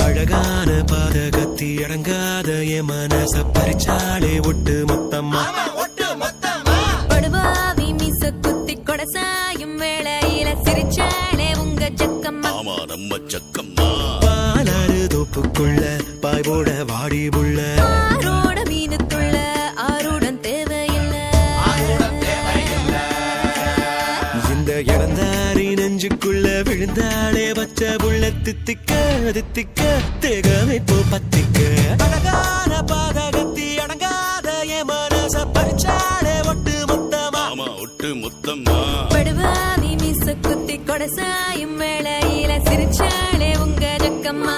அழகான பாதகத்தி அடங்காத என் மனச பறிச்சாலே ஒட்டு மொத்தமா படுவாவி மீச குத்தி கொடசாயும் வேளையில சிரிச்சாலே உங்க ஜக்கம்மா. நம்ம ஜக்கம்மா பாலாறு தோப்புக்குள்ள பாய் போட வாடி புள்ள ஆரோட மீனுக்குள்ள ஆருடன் தேவையில்லை. இந்த இறந்தாரி நெஞ்சுக்குள்ள விழுந்தாளே பச்சை புள்ள தித்திக்க தித்திக்க தேகமைப்போ பத்திக்க அழகான பாதகத்தி அடங்காத என் மனச பறிச்சாலே ஒட்டு மொத்தமா ஒட்டு மொத்தமா படுவாவி மீச குத்தி கொடசாயும் வேளையில சிரிச்சாலே உங்க ஜக்கம்மா.